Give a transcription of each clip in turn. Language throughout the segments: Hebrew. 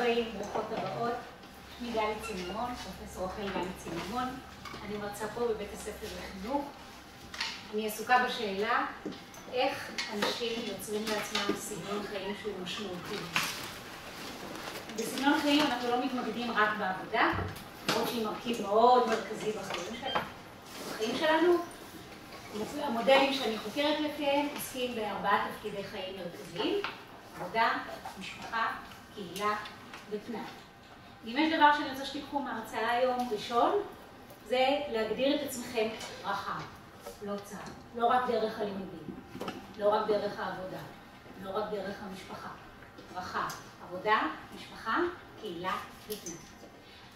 הבאים, ברוכות הבאות. שמי גלי צימון, פרופסור רחל גלי צימון. אני מרצה פה בבית הספר לחינוך. אני עסוקה בשאלה איך אנשים יוצרים לעצמם סגנון חיים שהוא משמעותי. בסגנון חיים אנחנו לא מתמקדים רק בעבודה, למרות שהיא מרכיב מאוד מרכזי בחיים שלנו. המודלים שאני חוקרת לפיהם עוסקים בארבעה תפקידי חיים מרכזיים: עבודה, משפחה, קהילה ופנאי. אם יש דבר שאני רוצה שתיקחו מההרצאה היום ראשון, זה להגדיר את עצמכם רחב, לא צר, לא רק דרך הלימודים, לא רק דרך העבודה, לא רק דרך המשפחה. רחב, עבודה, משפחה, קהילה ופנאי.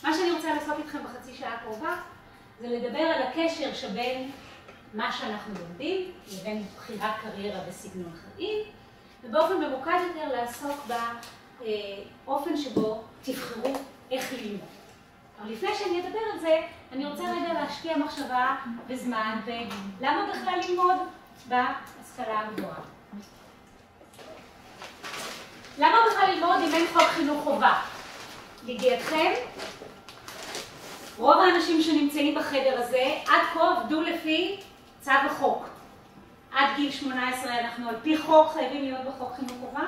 מה שאני רוצה לעשות איתכם בחצי שעה הקרובה זה לדבר על הקשר שבין מה שאנחנו לומדים לבין בחירת קריירה וסגנון חיים, ובאופן ממוקד יותר לעסוק באופן שבו תבחרו איך ללמוד. אבל לפני שאני אדבר על זה, אני רוצה רגע להשקיע מחשבה וזמן, ולמה בכלל ללמוד בהשכלה הגבוהה? למה בכלל ללמוד אם אין חוק חינוך חובה? לידיעתכם, רוב האנשים שנמצאים בחדר הזה עד כה עבדו לפי צו החוק. עד גיל 18 אנחנו על פי חוק חייבים להיות בחוק חינוך חובה.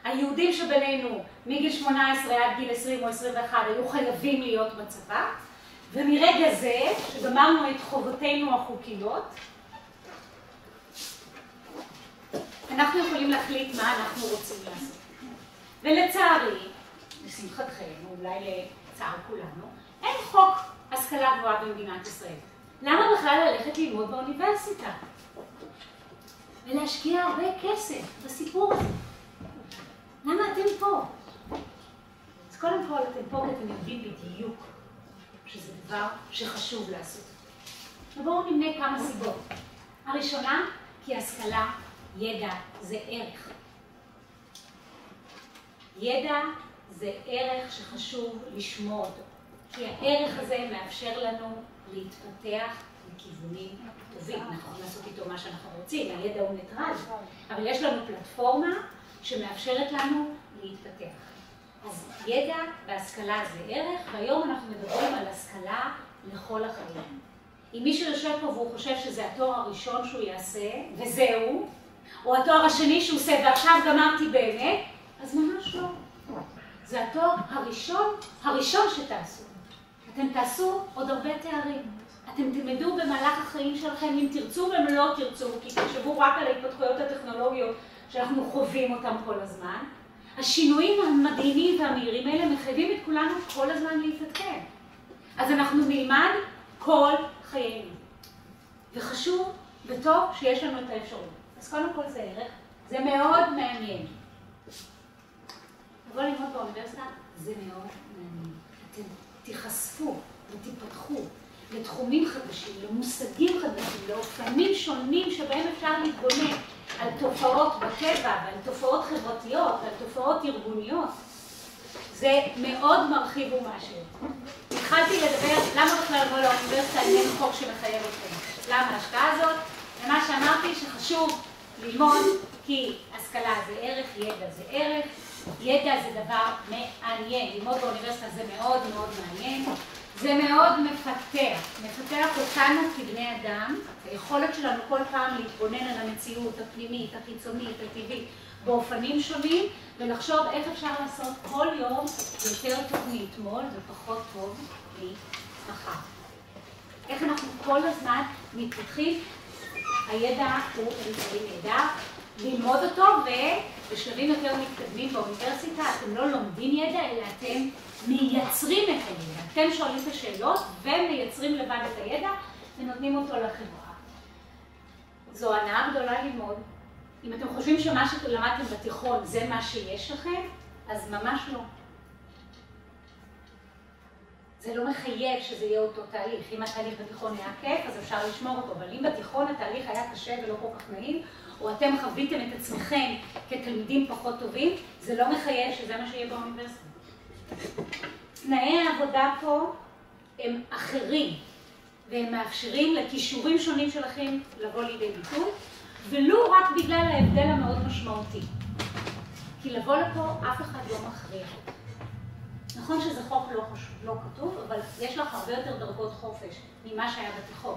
היהודים שבינינו מגיל 18 עד גיל 20 או 21 היו חייבים להיות בצבא, ומרגע זה שגמרנו את חובותינו החוקיות, אנחנו יכולים להחליט מה אנחנו רוצים לעשות. ולצערי, לשמחתכם, או אולי לצער כולנו, אין חוק השכלה גבוהה במדינת ישראל. למה בכלל ללכת ללמוד באוניברסיטה? ולהשקיע הרבה כסף בסיפור הזה. למה אתם פה? אז קודם כל אתם פה כי אתם יודעים בדיוק שזה דבר שחשוב לעשות. ובואו נמנה כמה סיבות. הראשונה, כי השכלה, ידע, זה ערך. ידע זה ערך שחשוב לשמור אותו. כי הערך הזה מאפשר לנו להתפתח בכיוונים טובים. אנחנו יכולים לעשות איתו מה שאנחנו רוצים, הידע הוא ניטרלי. אבל יש לנו פלטפורמה שמאפשרת לנו להתפתח. אז ידע והשכלה זה ערך, והיום אנחנו מדברים על השכלה לכל החיים. אם מישהו יושב פה והוא חושב שזה התואר הראשון שהוא יעשה, וזהו, או התואר השני שהוא עושה ועכשיו גמרתי באמת, אז ממש לא. זה התואר הראשון שתעשו. אתם תעשו עוד הרבה תארים. אתם תלמדו במהלך החיים שלכם אם תרצו ואם לא תרצו, כי תחשבו רק על ההתפתחויות הטכנולוגיות שאנחנו חווים אותם כל הזמן. השינויים המדהימים והמהירים האלה מחייבים את כולנו כל הזמן להתעדכן. אז אנחנו נלמד כל חיינו. וחשוב וטוב שיש לנו את האפשרות. אז קודם כל זה ערך, זה מאוד מעניין. לבוא ללמוד באוניברסיטה זה מאוד מעניין. אתם תיחשפו ותיפתחו לתחומים חדשים, למושגים חדשים, לאופנים שונים שבהם אפשר להתבונן על תופעות בטבע ועל תופעות חברתיות ועל תופעות ארגוניות. זה מאוד מרחיב ומשהו. התחלתי לדבר למה בכלל לבוא לאוניברסיטה אם אין חוק שמחייב אתכם. למה ההשקעה הזאת? ומה שאמרתי שחשוב ללמוד כי השכלה זה ערך, ידע זה ערך. ידע זה דבר מעניין. ללמוד באוניברסיטה זה מאוד מאוד מעניין. זה מאוד מפתח אותנו כבני אדם, היכולת שלנו כל פעם להתבונן על המציאות הפנימית, החיצונית, הטבעית, באופנים שונים, ולחשוב איך אפשר לעשות כל יום יותר טוב מאתמול ופחות טוב ממחר. איך אנחנו כל הזמן מתפתחים, הידע הוא אמצעי נהדר, ללמוד אותו ובשלבים יותר מתקדמים באוניברסיטה אתם לא לומדים ידע אלא אתם מייצרים את הידע. אתם שואלים את השאלות ומייצרים לבד את הידע ונותנים אותו לחברה. זו הנאה גדולה ללמוד. אם אתם חושבים שמה שלמדתם בתיכון זה מה שיש לכם, אז ממש לא. זה לא מחייב שזה יהיה אותו תהליך. אם התהליך בתיכון היה כיף, אז אפשר לשמור אותו. אבל אם בתיכון התהליך היה קשה ולא כל כך נעים, או אתם חוויתם את עצמכם כתלמידים פחות טובים, זה לא מחייב שזה מה שיהיה באוניברסיטה. תנאי העבודה פה הם אחרים, והם מאפשרים לכישורים שונים שלכם לבוא לידי ביטוי, ולא רק בגלל ההבדל המאוד משמעותי. כי לבוא לפה אף אחד לא מכריח. נכון שזה חוק לא כתוב, אבל יש לך הרבה יותר דרגות חופש ממה שהיה בתיכון.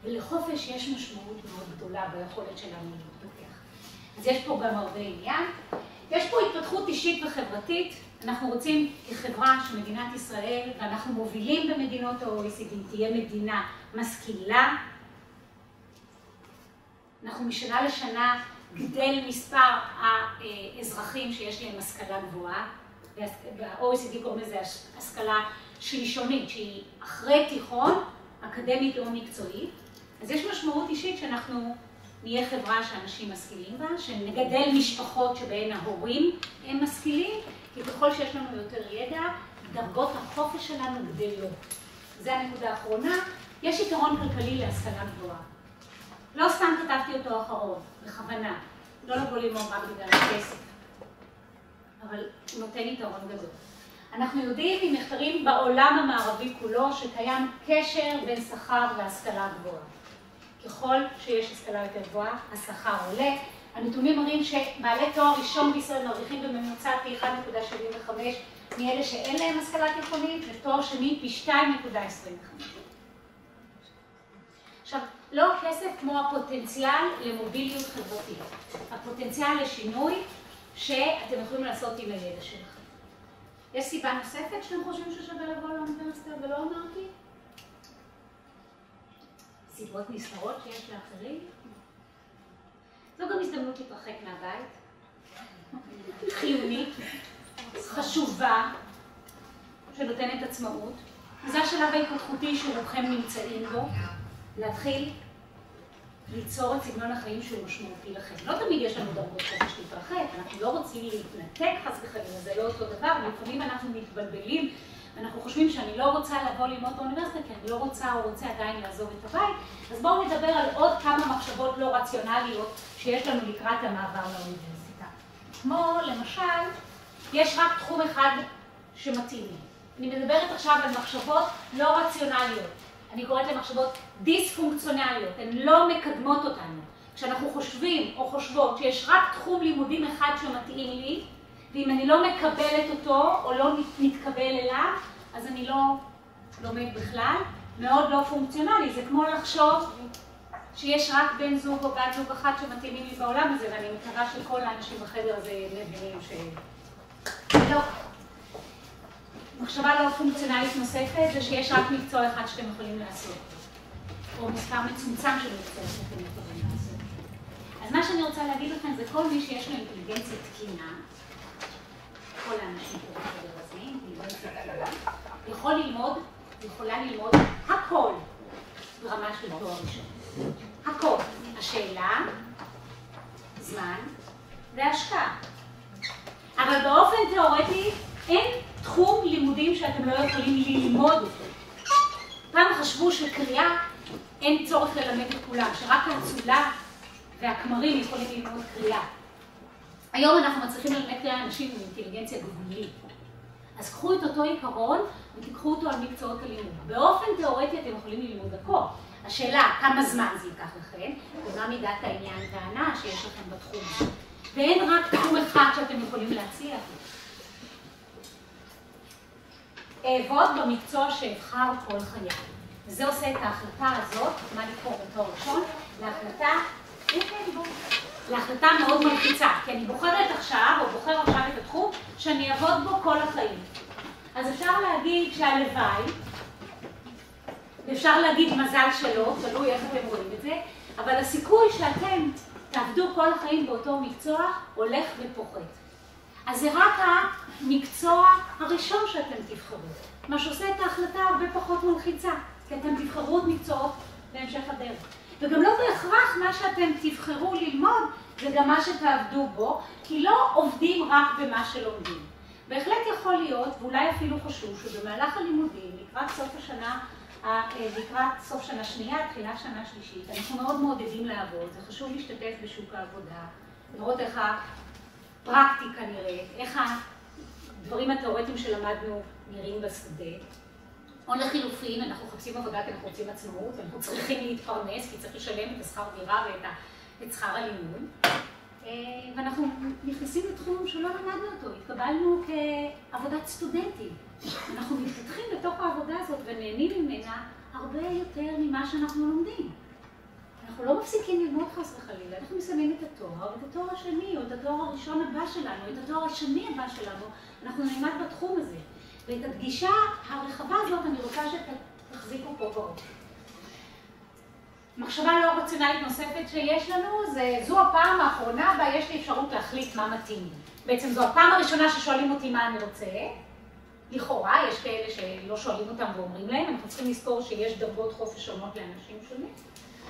ולחופש יש משמעות מאוד גדולה ביכולת שלנו להתפתח. אז יש פה גם הרבה עניין. יש פה התפתחות אישית וחברתית. אנחנו רוצים כחברה שמדינת ישראל, ואנחנו מובילים במדינות ה-OECD, תהיה מדינה משכילה. אנחנו משנה לשנה גדל מספר האזרחים שיש להם השכלה גבוהה. ב-OECD קוראים לזה השכלה שלישונית, שהיא אחרי תיכון, אקדמית או מקצועית. אז יש משמעות אישית שאנחנו נהיה חברה שאנשים משכילים בה, שנגדל משפחות שבהן ההורים הם משכילים, כי ככל שיש לנו יותר ידע, דרגות החופש שלנו גדלות. זה הנקודה האחרונה. יש יתרון כלכלי להשכלה גבוהה. לא סתם כתבתי אותו אחרון, בכוונה. לא לבוא ללמוד רק בגלל הכסף. אבל הוא נותן יתרון גדול. אנחנו יודעים ממחקרים בעולם המערבי כולו שקיים קשר בין שכר והשכלה גבוהה. ככל שיש השכלה יותר גבוהה, השכר עולה. הנתונים מראים שבעלי תואר ראשון בישראל מרוויחים בממוצע פי 1.75 מאלה שאין להם השכלה תיכונית, ותואר שני פי 2.25. עכשיו, לא כסף כמו הפוטנציאל למוביליות חברתית. הפוטנציאל לשינוי שאתם יכולים לעשות עם הידע שלכם. יש סיבה נוספת שאתם חושבים ששווה לבוא לאוניברסיטה ולא אמרתי? סיבות נסתרות שיש לאחרים? זו גם הזדמנות להתרחק מהבית. חיונית, חשובה, שנותנת עצמאות. זה השלב ההתפתחותי שרובכם נמצאים בו. להתחיל ליצור את סגנון החיים שהוא משמעותי לכם. לא תמיד יש לנו דרגות חופש להתרחק, אנחנו לא רוצים להתנתק חס וחלילה, זה לא אותו דבר, לפעמים אנחנו מתבלבלים, ואנחנו חושבים שאני לא רוצה לבוא ללמוד באוניברסיטה, כי אני לא רוצה או רוצה עדיין לעזוב את הבית, אז בואו נדבר על עוד כמה מחשבות לא רציונליות שיש לנו לקראת המעבר לאוניברסיטה. כמו למשל, יש רק תחום אחד שמתאים לי. אני מדברת עכשיו על מחשבות לא רציונליות. אני קוראת למחשבות דיספונקציונליות, הן לא מקדמות אותנו. כשאנחנו חושבים או חושבות שיש רק תחום לימודים אחד שמתאים לי, ואם אני לא מקבלת אותו או לא מתקבל אליו, אז אני לא לומד בכלל. מאוד לא פונקציונלי, זה כמו לחשוב שיש רק בן זוג או בת זוג אחת שמתאימים לי בעולם הזה, ואני מקווה שכל האנשים בחדר הזה מבינים לא. מחשבה לא פונקציונלית נוספת זה שיש רק מקצוע אחד שאתם יכולים לעשות, או מספר מצומצם של מקצוע שאתם יכולים לעשות. אז מה שאני רוצה להגיד לכם זה כל מי שיש לו אינטליגנציה תקינה, כל האנשים פה בחדר הזה, אינטליגנציה תקינה, יכולה ללמוד הכל ברמה של תואר ראשון. הכל. השאלה, זמן והשקעה. אבל באופן תיאורטי אין תחום לימודים שאתם לא יכולים ללמוד אותו. פעם חשבו שקריאה אין צורך ללמד את כולם, שרק האצולה והכמרים יכולים ללמוד קריאה. היום אנחנו מצליחים ללמד קריאה אנשים עם אינטליגנציה גבולית. אז קחו את אותו עיקרון ותיקחו אותו על מקצועות הלימוד. באופן תיאורטי אתם יכולים ללמוד הכל. השאלה, כמה זמן זה ייקח לכם, ומה מידת העניין והענה שיש לכם בתחום הזה. ואין רק תחום אחד שאתם יכולים להציע. אעבוד במקצוע שאבחר כל חיי. וזה עושה את ההחלטה הזאת, מה לקרוא בתואר ראשון, להחלטה מאוד מלחיצה. כי אני בוחרת עכשיו, או בוחר עכשיו את התחום, שאני אעבוד בו כל החיים. אז אפשר להגיד שהלוואי, ואפשר להגיד מזל שלא, תלוי איך אתם רואים את זה, אבל הסיכוי שאתם תעבדו כל החיים באותו מקצוע הולך ופוחת. אז זה רק המקצוע הראשון שאתם תבחרו, מה שעושה את ההחלטה הרבה פחות מלחיצה, כי אתם תבחרו את מקצועות בהמשך הדרך. וגם לא בהכרח מה שאתם תבחרו ללמוד זה גם מה שתעבדו בו, כי לא עובדים רק במה שלומדים. בהחלט יכול להיות, ואולי אפילו חשוב, שבמהלך הלימודים, לקראת סוף שנה שנייה, תחילת שנה שלישית, אנחנו מאוד מעודדים לעבוד, זה חשוב להשתתף בשוק העבודה, לראות איך הפרקטיקה נראית, איך הדברים התיאורטיים שלמדנו נראים בשדה. או לחילופין, אנחנו חפשים עבודה כי אנחנו רוצים עצמאות, ואנחנו צריכים להתפרנס, כי צריך לשלם את השכר דירה ואת שכר הלימוד. ואנחנו נכנסים לתחום שלא למדנו אותו, התקבלנו כעבודת סטודנטים. אנחנו מתפתחים בתוך העבודה הזאת ונהנים ממנה הרבה יותר ממה שאנחנו לומדים. אנחנו לא מפסיקים ללמוד חס וחלילה, אנחנו מסיימים את התואר, את התואר השני, או את התואר הראשון הבא שלנו, את התואר השני הבא שלנו, אנחנו נלמד בתחום הזה. ואת הפגישה הרחבה הזאת אני רוצה שתחזיקו פה בראש. מחשבה לא רציונלית נוספת שיש לנו, זו הפעם האחרונה בה יש לי אפשרות להחליט מה מתאים. בעצם זו הפעם הראשונה ששואלים אותי מה אני רוצה. לכאורה, יש כאלה שלא שואלים אותם ואומרים להם, אנחנו צריכים לזכור שיש דרגות חופש שונות לאנשים שונים.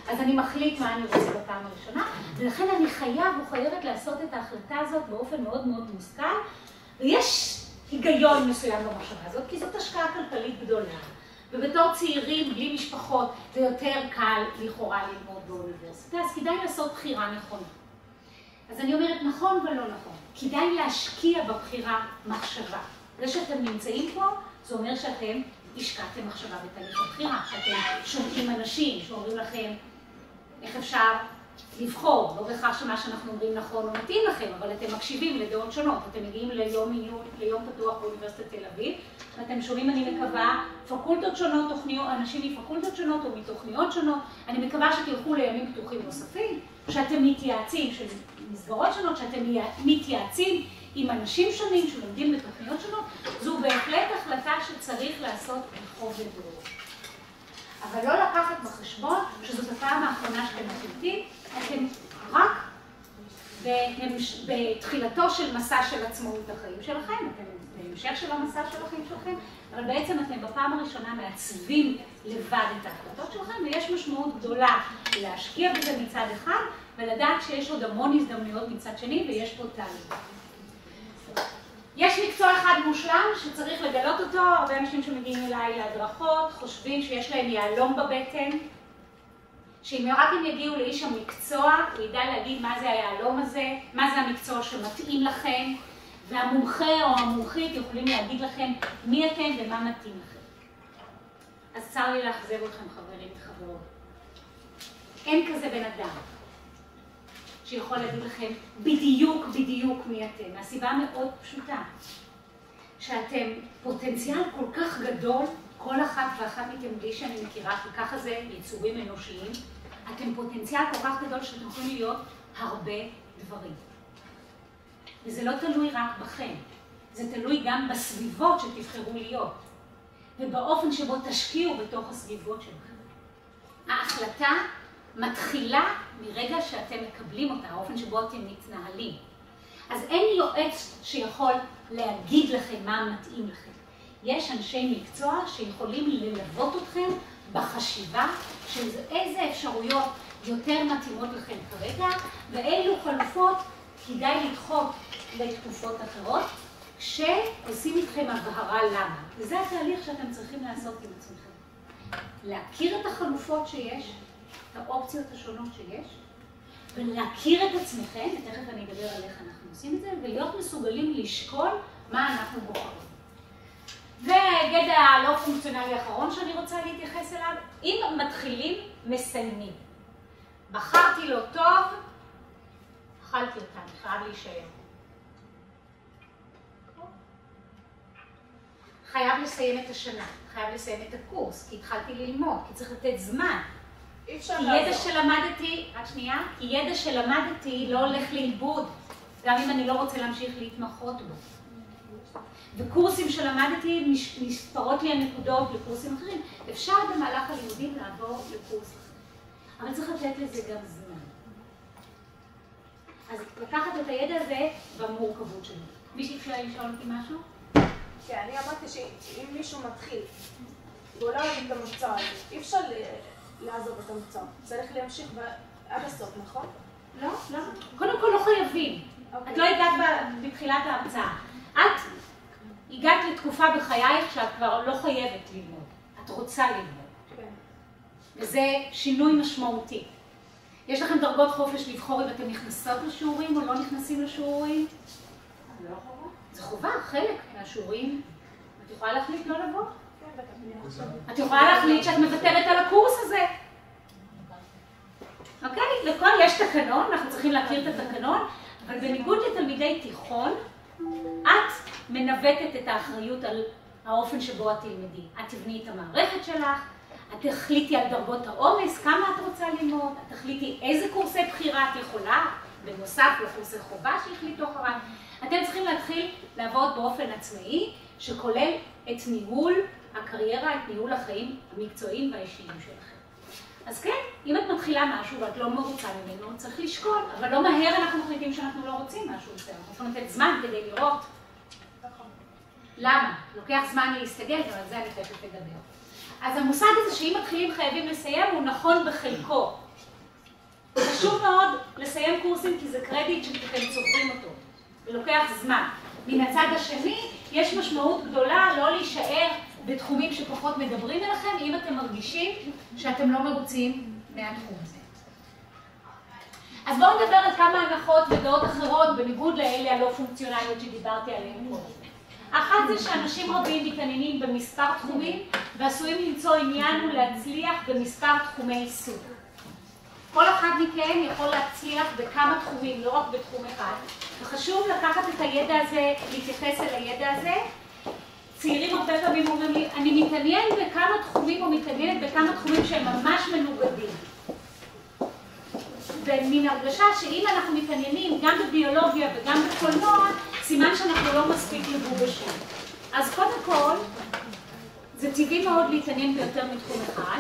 אז אני מחליט מה אני רוצה בפעם הראשונה, ולכן אני חייב או חייבת לעשות את ההחלטה הזאת באופן מאוד מאוד מושכל, ויש היגיון מסוים במחשבה הזאת, כי זאת השקעה כלכלית גדולה. ובתור צעירים, בלי משפחות, זה יותר קל לכאורה ללמוד באוניברסיטה, אז כדאי לעשות בחירה נכונה. אז אני אומרת נכון ולא נכון. כדאי להשקיע בבחירה מחשבה. זה שאתם נמצאים פה, זה אומר שאתם השקעתם מחשבה בתהליך הבחירה, שאתם שומעים אנשים שאומרים לכם איך אפשר לבחור, לא בכך שמה שאנחנו אומרים נכון או מתאים לכם, אבל אתם מקשיבים לדעות שונות. אתם מגיעים ליום פתוח באוניברסיטת תל אביב, ואתם שומעים, אני מקווה, פקולטות שונות, אנשים מפקולטות שונות או מתוכניות שונות. אני מקווה שתלכו לימים פתוחים נוספים, שאתם מתייעצים, של מסגרות שונות, שאתם מתייעצים עם אנשים שונים שלומדים בתוכניות שונות. זו בהחלט החלטה שצריך לעשות בכובד ראש. אבל לא לקחת בחשבון שזאת הפעם האחרונה שאתם מחליטים, אתם רק בתחילתו של מסע של עצמאות החיים שלכם, אתם בהמשך של המסע של החיים שלכם, אבל בעצם אתם בפעם הראשונה מעצבים לבד את ההחלטות שלכם, ויש משמעות גדולה להשקיע בזה מצד אחד, ולדעת שיש עוד המון הזדמנויות מצד שני, ויש פה תהליך. יש מקצוע אחד מושלם שצריך לגלות אותו, הרבה אנשים שמגיעים אליי להדרכות, חושבים שיש להם יהלום בבטן, שאם רק הם יגיעו לאיש המקצוע, הוא ידע להגיד מה זה היהלום הזה, מה זה המקצוע שמתאים לכם, והמומחה או המומחית יכולים להגיד לכם מי אתם ומה מתאים לכם. אז צר לי לאכזב אתכם חברים וחברות. אין כזה בן אדם שיכול להגיד לכם בדיוק מי אתם, מהסיבה מאוד פשוטה, שאתם פוטנציאל כל כך גדול, כל אחת ואחת מכם בלי שאני מכירה, כי ככה זה יצורים אנושיים, אתם פוטנציאל כל כך גדול שאתם יכולים להיות הרבה דברים. וזה לא תלוי רק בכם, זה תלוי גם בסביבות שתבחרו להיות, ובאופן שבו תשקיעו בתוך הסביבות שלכם. ההחלטה מתחילה מרגע שאתם מקבלים אותה, האופן שבו אתם מתנהלים. אז אין יועץ שיכול להגיד לכם מה מתאים לכם. יש אנשי מקצוע שיכולים ללוות אתכם בחשיבה של איזה אפשרויות יותר מתאימות לכם כרגע, ואילו חלופות כדאי לדחות לתקופות אחרות, כשעושים איתכם הבהרה למה. וזה התהליך שאתם צריכים לעשות עם עצמכם. להכיר את החלופות שיש, את האופציות השונות שיש, ולהכיר את עצמכם, ותכף אני אדבר על איך אנחנו עושים את זה, ולהיות מסוגלים לשקול מה אנחנו בוחרים. וההיגד הלא פונקציונלי האחרון שאני רוצה להתייחס אליו, אם מתחילים, מסיימים. בחרתי לא טוב, אכלתי אותם, חייב להישאר. חייב לסיים את השנה, חייב לסיים את הקורס, כי התחלתי ללמוד, כי צריך לתת זמן. כי ידע שלמדתי, רק שנייה, כי ידע שלמדתי לא הולך לאיבוד, גם אם אני לא רוצה להמשיך להתמחות בו. וקורסים שלמדתי, נספרות לי הנקודות לקורסים אחרים, אפשר במהלך הלימודים לעבור לקורס אחר. אבל צריך לתת לזה גם זמן. אז לקחת את הידע הזה במורכבות שלו. מישהי אפשר לשאול אותי משהו? כן, אני אמרתי שאם מישהו מתחיל, והוא לא אוהב את המקצוע הזה, אי אפשר לעזוב את המקצוע. צריך להמשיך עד הסוף, נכון? לא. קודם כל לא חייבים. את לא הגעת בתחילת ההרצאה. את הגעת לתקופה בחייך שאת כבר לא חייבת ללמוד. את רוצה ללמוד. כן. וזה שינוי משמעותי. יש לכם דרגות חופש לבחור אם אתם נכנסות לשיעורים או לא נכנסים לשיעורים? זה לא חובה? זה חובה, חלק מהשיעורים. את יכולה להחליט לא לבוא? כן, בטח. את יכולה להחליט שאת מוותרת על הקורס הזה. אוקיי? לכל יש תקנון, אנחנו צריכים להכיר את התקנון. אבל בניגוד לתלמידי תיכון, את מנווטת את האחריות על האופן שבו את תלמדי. את תבני את המערכת שלך, את תחליטי על דרגות העומס, כמה את רוצה ללמוד, את תחליטי איזה קורסי בחירה את יכולה, בנוסף לקורסי חובה שהחליטו אחריו. אתם צריכים להתחיל לעבוד באופן עצמאי, שכולל את ניהול הקריירה, את ניהול החיים המקצועיים והאישיים שלכם. אז כן, אם את מתחילה משהו ואת לא מרוצה ממנו, צריך לשקול, אבל לא מהר אנחנו מחליטים שאנחנו לא רוצים משהו מסוים. אנחנו צריכים לתת זמן כדי לראות. למה? לוקח זמן להסתגל, גם על זה אני תכף אדבר. אז המושג הזה שאם מתחילים חייבים לסיים הוא נכון בחלקו. חשוב מאוד לסיים קורסים כי זה קרדיט שאתם צוברים אותו. ולוקח זמן. מן הצד השני, יש משמעות גדולה לא להישאר בתחומים שפחות מדברים אליכם, אם אתם מרגישים שאתם לא מרוצים מהתחום הזה. אז בואו נדבר על כמה הנחות ודעות אחרות, בניגוד לאלה הלא פונקציונליות שדיברתי עליהן קודם. אחת זה שאנשים רבים מתעניינים במספר תחומים, ועשויים למצוא עניין ולהצליח במספר תחומי עיסוק. כל אחד מכם יכול להצליח בכמה תחומים, לא רק בתחום אחד. וחשוב לקחת את הידע הזה, להתייחס אל הידע הזה. צעירים הרבה פעמים אומרים לי, אני מתעניין בכמה תחומים או מתעניינת בכמה תחומים שהם ממש מנוגדים. ומן הרגשה שאם אנחנו מתעניינים גם בביולוגיה וגם בקולנוע, סימן שאנחנו לא מספיק מגובשים. אז קודם כל, זה טבעי מאוד להתעניין ביותר מתחום אחד.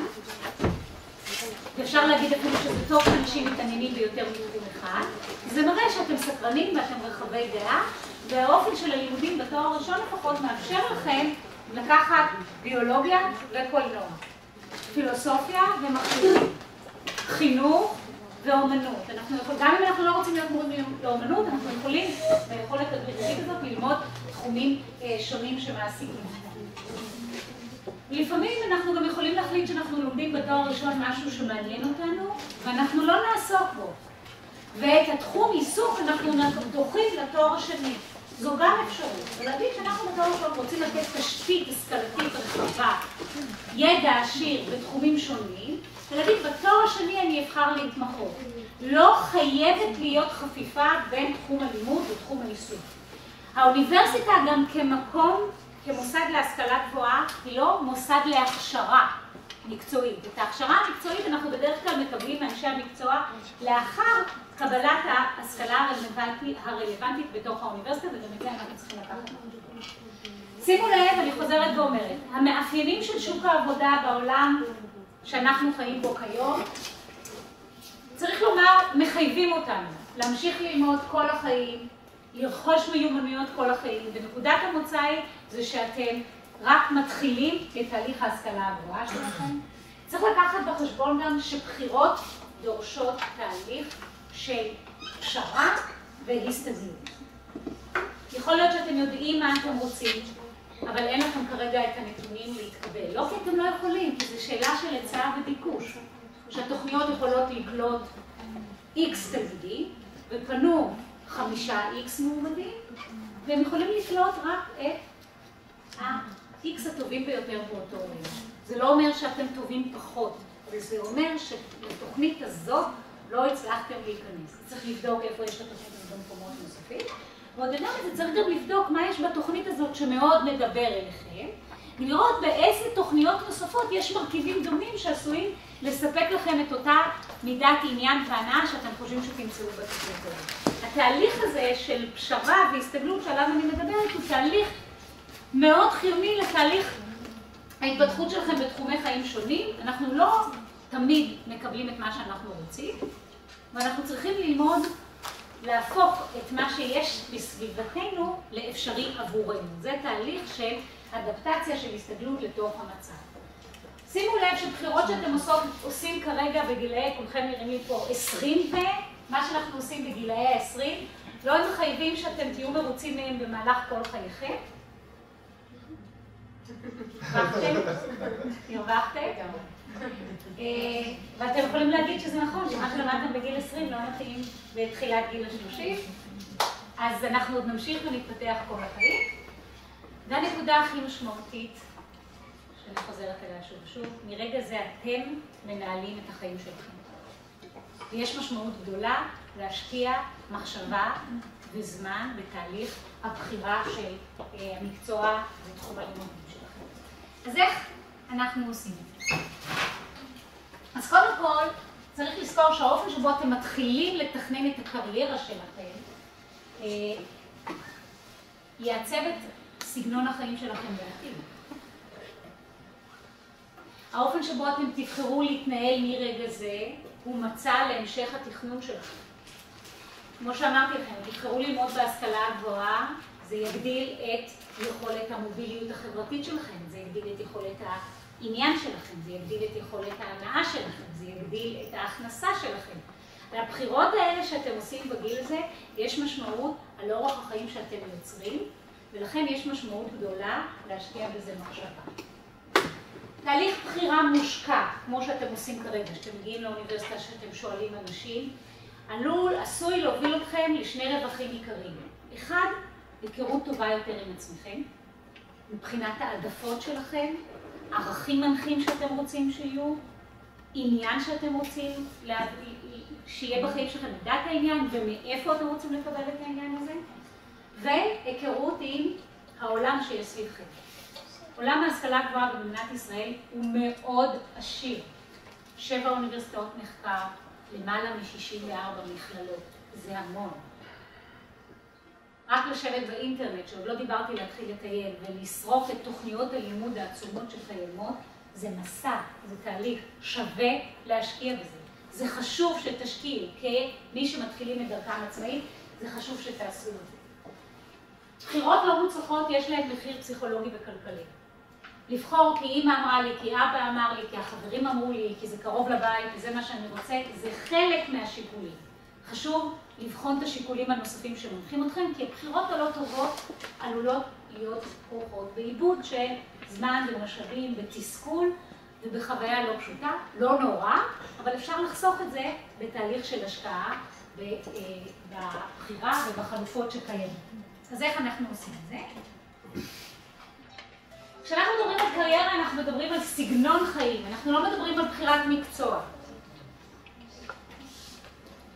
ואפשר להגיד אפילו שזה טוב שאנשים מתעניינים ביותר מתחום אחד. זה מראה שאתם סקרנים ואתם רחבי דעה, והאופן של הלימודים בתואר הראשון לפחות מאפשר לכם לקחת ביולוגיה וקולנוע, פילוסופיה ומחשבים, חינוך ואומנות. גם אם אנחנו לא רוצים להיות מורים לאומנות, אנחנו יכולים ביכולת הדרגתית הזאת ללמוד תחומים שונים שמעסיקים. לפעמים אנחנו גם יכולים להחליט שאנחנו לומדים בתואר הראשון משהו שמעניין אותנו, ואנחנו לא נעסוק בו. ואת התחום עיסוק אנחנו דוחים לתואר השני. זו גם אפשרות. ולהגיד שאנחנו בתואר הראשון רוצים לתת תשתית השכלתית רחבה, ידע עשיר בתחומים שונים, ולהגיד בתואר השני אני אבחר להתמחות. לא חייבת להיות חפיפה בין תחום הלימוד ותחום העיסוק. האוניברסיטה גם כמוסד להשכלה גבוהה, היא לא מוסד להכשרה מקצועית. את ההכשרה המקצועית אנחנו בדרך כלל מקבלים מאנשי המקצוע לאחר קבלת ההשכלה הרלוונטית בתוך האוניברסיטה, וגם את זה אנחנו צריכים לקחת. שימו לב, אני חוזרת ואומרת, המאפיינים של שוק העבודה בעולם שאנחנו חיים בו כיום, צריך לומר, מחייבים אותנו להמשיך ללמוד כל החיים, לרכוש מיומנויות כל החיים. ונקודת המוצא זה שאתם רק מתחילים את תהליך ההשכלה הגבוהה שלכם. צריך לקחת בחשבון גם שבחירות דורשות תהליך של פשרה והסתגלות. יכול להיות שאתם יודעים מה אתם רוצים, אבל אין לכם כרגע את הנתונים להתקבל. לא כי אתם לא יכולים, כי זו שאלה של היצע וביקוש. שהתוכניות יכולות לקלוט X תלמידים, ופנו 5X מועמדים, והם יכולים לקלוט רק את ה-X הטובים ביותר באותו רגע. זה לא אומר שאתם טובים פחות, וזה אומר שלתוכנית הזאת לא הצלחתם להיכנס. צריך לבדוק איפה יש את התוכנית הזאת במקומות נוספים. ועוד יותר מזה, צריך גם לבדוק מה יש בתוכנית הזאת שמאוד מדבר אליכם, ולראות באיזה תוכניות נוספות יש מרכיבים דומים שעשויים לספק לכם את אותה מידת עניין והנאה שאתם חושבים שתמצאו בתוכנית הזאת. התהליך הזה של פשרה והסתגלות שעליו אני מדברת הוא תהליך מאוד חיוני לתהליך ההתפתחות שלכם בתחומי חיים שונים. אנחנו לא תמיד מקבלים את מה שאנחנו רוצים, ואנחנו צריכים ללמוד להפוך את מה שיש בסביבתנו לאפשרי עבורנו. זה תהליך של אדפטציה, של הסתגלות לתוך המצב. שימו לב שבחירות שאתם עושים כרגע בגילאי, כולכם נראים לי פה 20 מה שאנחנו עושים בגילאי ה-20, לא הם מחייבים שאתם תהיו מרוצים מהם במהלך כל חייכם. הרווחתם? ואתם יכולים להגיד שזה נכון, שמה שלמדתם בגיל 20 לא מתאים בתחילת גיל ה-30, אז אנחנו עוד נמשיך ונתפתח כל החיים. והנקודה הכי משמעותית, שאני חוזרת אליה שוב ושוב, מרגע זה אתם מנהלים את החיים שלכם. ויש משמעות גדולה להשקיע מחשבה וזמן בתהליך הבחירה של המקצוע ותחום הלימודים שלכם. אז איך אנחנו עושים את זה? אז קודם כל, צריך לזכור שהאופן שבו אתם מתחילים לתכנן את הקריירה שלכם, יעצב את סגנון החיים שלכם בעתיד. האופן שבו אתם תבחרו להתנהל מרגע זה, הוא מצע להמשך התכנון שלכם. כמו שאמרתי לכם, תבחרו ללמוד בהשכלה הגבוהה, זה יגדיל את יכולת המוביליות החברתית שלכם, זה יגדיל את יכולת העניין שלכם, זה יגדיל את יכולת ההנאה שלכם, זה יגדיל את ההכנסה שלכם. לבחירות האלה שאתם עושים בגיל הזה, יש משמעות על אורח החיים שאתם יוצרים, ולכן יש משמעות גדולה להשקיע בזה מחשבה. תהליך בחירה מושקע, כמו שאתם עושים כרגע, שאתם מגיעים לאוניברסיטה, שאתם שואלים אנשים, עשוי להוביל אתכם לשני רווחים עיקריים. אחד, היכרות טובה יותר עם עצמכם, מבחינת העדפות שלכם, ערכים מנחים שאתם רוצים שיהיו, עניין שאתם רוצים שיהיה בחיים שלכם, מידת העניין ומאיפה אתם רוצים לקבל את העניין הזה, והיכרות עם העולם שיש סביבכם. עולם ההשכלה הגבוהה במדינת ישראל הוא מאוד עשיר. 7 אוניברסיטאות מחקר, למעלה מ-64 מכללות. זה המון. רק לשבת באינטרנט, שעוד לא דיברתי להתחיל לטייל, ולשרוף את תוכניות הלימוד העצומות שקיימות, זה מסע, זה תהליך שווה להשקיע בזה. זה חשוב שתשקיעו, כמי שמתחילים את דרכם עצמאית, זה חשוב שתעשו את זה. בחירות לא מוצלחות יש להן מחיר פסיכולוגי וכלכלי. לבחור כי אמא אמרה לי, כי אבא אמר לי, כי החברים אמרו לי, כי זה קרוב לבית, וזה מה שאני רוצה, זה חלק מהשיקולים. חשוב לבחון את השיקולים הנוספים שמנחים אתכם, כי הבחירות הלא טובות עלולות להיות כרוכות באיבוד של זמן ומשאבים, בתסכול ובחוויה לא פשוטה, לא נורא, אבל אפשר לחסוך את זה בתהליך של השקעה בבחירה ובחלופות שקיימות. אז איך אנחנו עושים את זה? כשאנחנו מדברים על קריירה, אנחנו מדברים על סגנון חיים, אנחנו לא מדברים על בחירת מקצוע.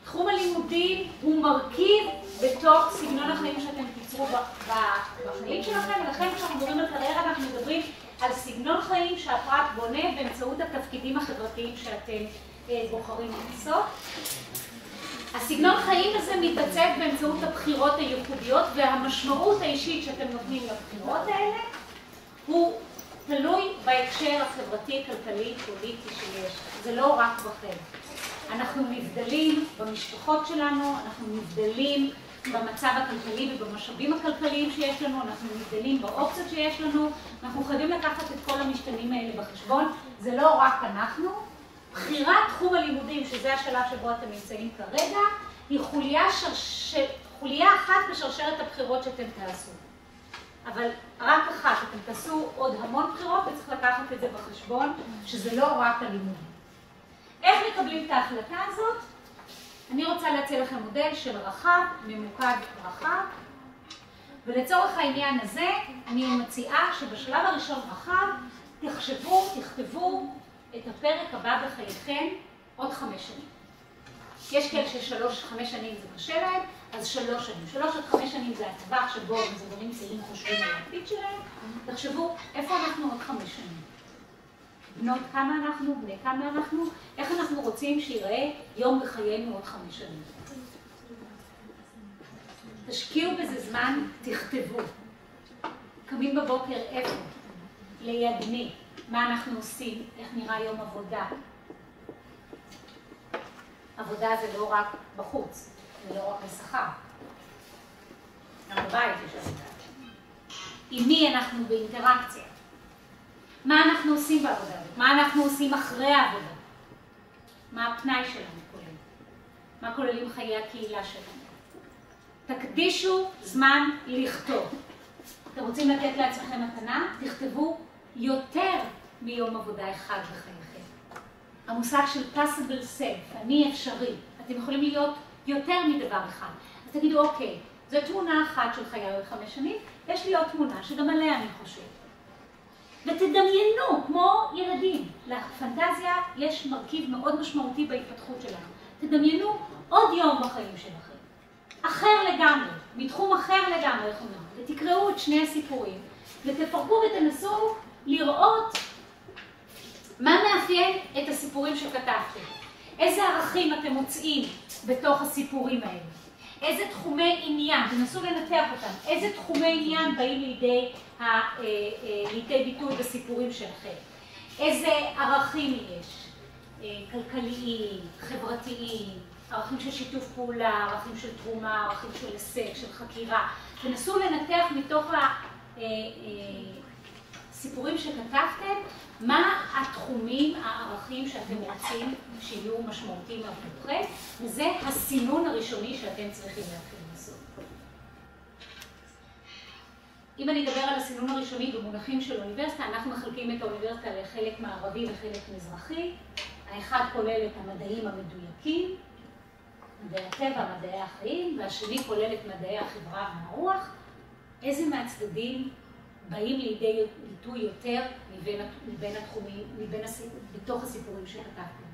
תחום הלימודים הוא מרכיב בתוך סגנון החיים שאתם תיצרו בחיים שלכם, ולכן כשאנחנו מדברים על קריירה, אנחנו מדברים על סגנון חיים שהפרט בונה באמצעות התפקידים החברתיים שאתם בוחרים לעשות. הסגנון חיים הזה מתבצע באמצעות הבחירות הייחודיות, והמשמעות האישית שאתם נותנים לבחירות האלה הוא תלוי בהקשר החברתי, כלכלי, פוליטי שיש. זה לא רק בכם. אנחנו נבדלים במשפחות שלנו, אנחנו נבדלים במצב הכלכלי ובמשאבים הכלכליים שיש לנו, אנחנו נבדלים באופציות שיש לנו, אנחנו חייבים לקחת את כל המשתנים האלה בחשבון. זה לא רק אנחנו. בחירת תחום הלימודים, שזה השלב שבו אתם נמצאים כרגע, היא חוליה אחת בשרשרת הבחירות שאתם תעשו. אבל רק אחת, אתם תעשו עוד המון בחירות וצריך לקחת את זה בחשבון, שזה לא רק הלימודים. איך מקבלים את ההחלטה הזאת? אני רוצה להציע לכם מודל של רחב, ממוקד רחב, ולצורך העניין הזה אני מציעה שבשלב הראשון רחב תכתבו את הפרק הבא בחייכם עוד 5 שנים. יש כאלה ש3-5 שנים זה קשה להם, אז 3 שנים. 3 עד 5 שנים זה הטווח שבו מבוגרים צעירים חושבים על העתיד שלהם. תחשבו איפה אנחנו עוד 5 שנים. בנות כמה אנחנו, בני כמה אנחנו, איך אנחנו רוצים שיראה יום בחיינו עוד 5 שנים. תשקיעו בזה זמן, תכתבו. קמים בבוקר איפה? ליד מי? מה אנחנו עושים? איך נראה יום עבודה? עבודה זה לא רק בחוץ, זה לא רק בשכר. גם בבית יש עבודה. עם מי אנחנו באינטראקציה? מה אנחנו עושים בעבודה? מה אנחנו עושים אחרי העבודה? מה הפנאי שלנו כולל? מה כוללים חיי הקהילה שלנו? תקדישו זמן לכתוב. אתם רוצים לתת לעצמכם מתנה? תכתבו יותר מיום עבודה אחד בחייכם. המושג של possible self, אני אפשרי. אתם יכולים להיות יותר מדבר אחד. אז תגידו, אוקיי, זו תמונה אחת של חיי עוד 5 שנים, יש לי עוד תמונה שגם עליה אני חושב. ותדמיינו, כמו ילדים, לפנטזיה יש מרכיב מאוד משמעותי בהתפתחות שלנו. תדמיינו עוד יום בחיים שלכם. אחר לגמרי, מתחום אחר לגמרי, איך אומרים, ותקראו את שני הסיפורים, ותפרקו ותנסו לראות מה מאפיין את הסיפורים שכתבתם. איזה ערכים אתם מוצאים בתוך הסיפורים האלה? איזה תחומי עניין, תנסו לנתח אותם, איזה תחומי עניין באים לידי ביטוי בסיפורים שלכם? איזה ערכים יש? כלכליים, חברתיים, ערכים של שיתוף פעולה, ערכים של תרומה, ערכים של הישג, של חקירה. תנסו לנתח מתוך הסיפורים שכתבתם, מה התחומים, הערכים שאתם רוצים שיהיו משמעותיים עבורכם, וזה הסינון הראשוני שאתם צריכים להתחיל לעשות. אם אני אדבר על הסינון הראשוני במונחים של אוניברסיטה, אנחנו מחלקים את האוניברסיטה לחלק מערבי וחלק מזרחי. האחד כולל את המדעים המדויקים, מדעי הטבע, מדעי החיים, והשני כולל את מדעי החברה והרוח. איזה מהצדדים באים לידי ביטוי יותר מבין התחומים, בתוך הסיפורים שכתבתם?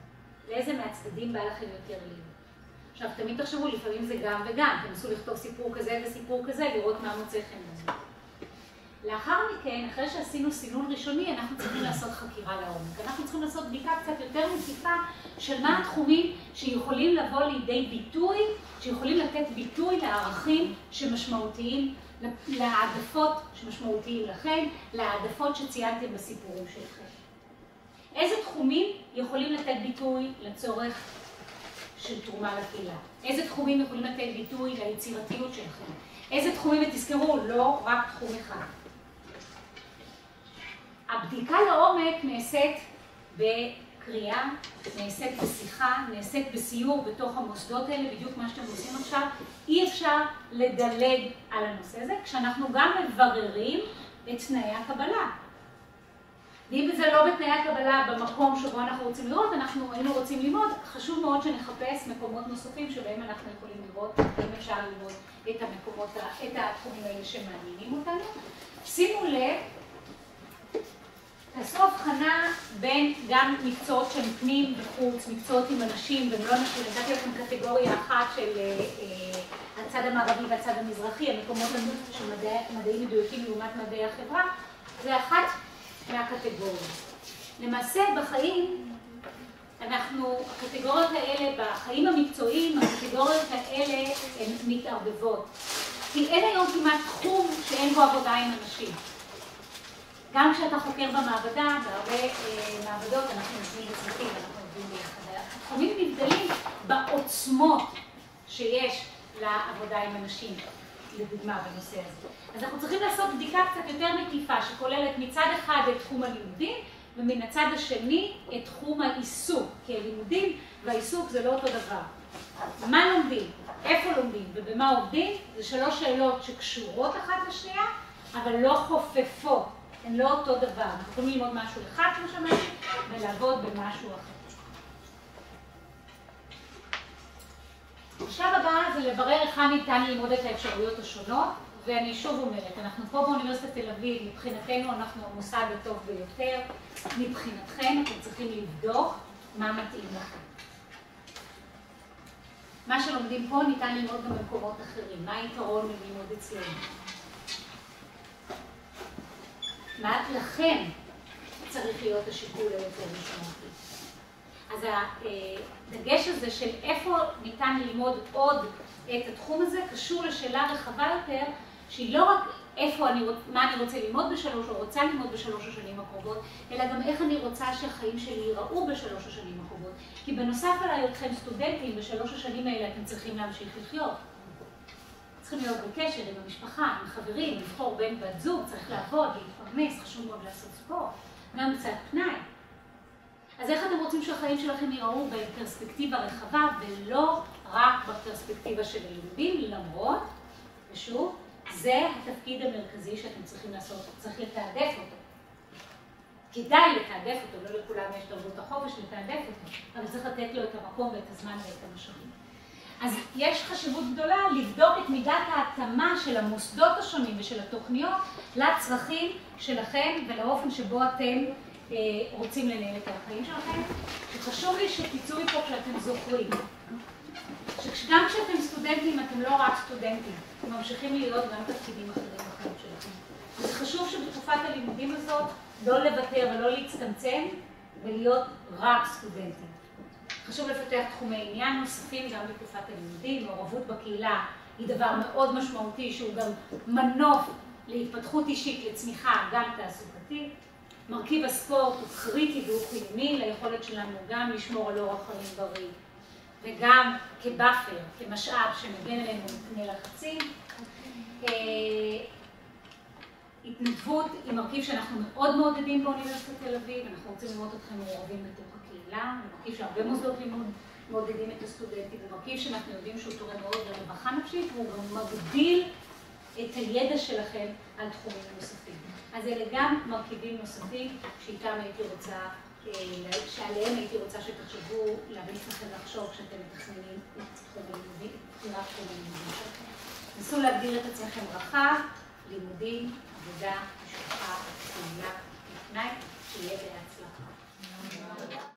לאיזה מהצדדים בא לכם יותר להיות? עכשיו, תמיד תחשבו, לפעמים זה גם וגם, תנסו לכתוב סיפור כזה וסיפור כזה, לראות מה מוצא חן בזה. לאחר מכן, אחרי שעשינו סינון ראשוני, אנחנו צריכים לעשות חקירה לעומק. אנחנו צריכים לעשות בדיקה קצת יותר מקיפה של מה התחומים שיכולים לבוא לידי ביטוי, שיכולים לתת ביטוי לערכים שמשמעותיים, להעדפות שמשמעותיים לכם, להעדפות שציינתם בסיפורים שלכם. איזה תחומים יכולים לתת ביטוי לצורך של תרומה לקהילה? איזה תחומים יכולים לתת ביטוי ליצירתיות שלכם? איזה תחומים, ותזכרו, לא רק תחום אחד. הבדיקה לעומק נעשית בקריאה, נעשית בשיחה, נעשית בסיור בתוך המוסדות האלה, בדיוק מה שאתם עושים עכשיו. אי אפשר לדלג על הנושא הזה, כשאנחנו גם מבררים את תנאי הקבלה. ואם זה לא בתנאי הקבלה במקום שבו אנחנו רוצים לראות, אנחנו היינו רוצים ללמוד, חשוב מאוד שנחפש מקומות נוספים שבהם אנחנו יכולים לראות, אם אפשר ללמוד את המקומות, את התחומים האלה שמעניינים אותנו. שימו לב, תעשו הבחנה בין גם מקצועות שהם פנים וחוץ, מקצועות עם אנשים ולא נשים. נתתי לכם קטגוריה אחת של הצד המערבי והצד המזרחי, המקומות של מדעים מדויקים לעומת מדעי החברה, זה אחת מהקטגוריות. למעשה בחיים, הקטגוריות האלה, בחיים המקצועיים, הקטגוריות האלה הן מתערבבות. כי אין היום כמעט תחום שאין בו עבודה עם אנשים. גם כשאתה חוקר במעבדה, בהרבה מעבדות אנחנו עובדים בצוותים, אנחנו עובדים ביחד. התחומים נבדלים בעוצמות שיש לעבודה עם אנשים, לדוגמה בנושא הזה. אז אנחנו צריכים לעשות בדיקה קצת יותר מקיפה, שכוללת מצד אחד את תחום הלימודים, ומן הצד השני את תחום העיסוק. כי הלימודים והעיסוק זה לא אותו דבר. מה לומדים, איפה לומדים ובמה עובדים, זה שלוש שאלות שקשורות אחת לשנייה, אבל לא חופפות. הן לא אותו דבר. אנחנו יכולים ללמוד משהו אחד, כמו שאמרתי, ולעבוד במשהו אחר. עכשיו הבא זה לברר היכן ניתן ללמוד את האפשרויות השונות, ואני שוב אומרת, אנחנו פה באוניברסיטת תל אביב, מבחינתנו אנחנו המוסד הטוב ביותר, מבחינתכם אתם צריכים לבדוק מה מתאים לכם. מה שלומדים פה ניתן ללמוד גם במקומות אחרים. מה היתרון ללמוד אצלנו? מה לכם צריך להיות השיקול היותר משמעותי? אז הדגש הזה של איפה ניתן ללמוד עוד את התחום הזה קשור לשאלה רחבה יותר, שהיא לא רק מה אני רוצה ללמוד בשלוש או רוצה ללמוד בשלוש השנים הקרובות, אלא גם איך אני רוצה שהחיים שלי ייראו בשלוש השנים הקרובות. כי בנוסף על היותכם סטודנטים, בשלוש השנים האלה אתם צריכים להמשיך לחיות. צריכים להיות בקשר עם המשפחה, עם חברים, לבחור בן בת זוג, צריך לעבוד, להתפרנס, חשוב מאוד לעשות ספורט, גם קצת פנאי. אז איך אתם רוצים שהחיים שלכם ייראו בפרספקטיבה רחבה ולא רק בפרספקטיבה של הלימודים, למרות, ושוב, זה התפקיד המרכזי שאתם צריכים לעשות, צריך לתעדף אותו. כדאי לתעדף אותו, לא לכולם יש תרבות החופש לתעדף אותו, אבל צריך לתת לו את המקום ואת הזמן ואת המשאבים. אז יש חשיבות גדולה לבדוק את מידת ההתאמה של המוסדות השונים ושל התוכניות לצרכים שלכם ולאופן שבו אתם רוצים לנהל את החיים שלכם. וחשוב לי שתצאו מפה כשאתם זוכרים, גם כשאתם סטודנטים, אתם לא רק סטודנטים, אתם ממשיכים להיות גם תפקידים אחרים בחיים שלכם. אז חשוב שבתקופת הלימודים הזאת לא לוותר ולא להצטמצם ולהיות רק סטודנטים. חשוב לפתח תחומי עניין נוספים גם בתקופת הלימודים. מעורבות בקהילה היא דבר מאוד משמעותי שהוא גם מנוף להתפתחות אישית, לצמיחה, גם תעסוקתית. מרכיב הספורט הוא קריטי והוא חיוני ליכולת שלנו גם לשמור על אורח חיים בריא, וגם כבאפר, כמשאב שמגן עלינו מפני לחצים. התנדבות היא מרכיב שאנחנו מאוד מעודדים באוניברסיטת תל אביב, אנחנו רוצים לראות אתכם מעורבים בתוך הקהילה, זה מרכיב שהרבה מוסדות לימוד מעודדים את הסטודנטים, זה מרכיב שאנחנו יודעים שהוא תורם מאוד לרווחה נפשית, והוא גם מגדיל את הידע שלכם על תחומים נוספים. אז אלה גם מרכיבים נוספים שאיתם הייתי רוצה, שעליהם הייתי רוצה שתחשבו, להבין לכם לחשוב כשאתם מתכננים את תחום הלימודים שלכם. נסו להגדיר את עצמכם רחב, לימודים, עבודה, משפחה, קהילה, לפני, שיהיה בהצלחה.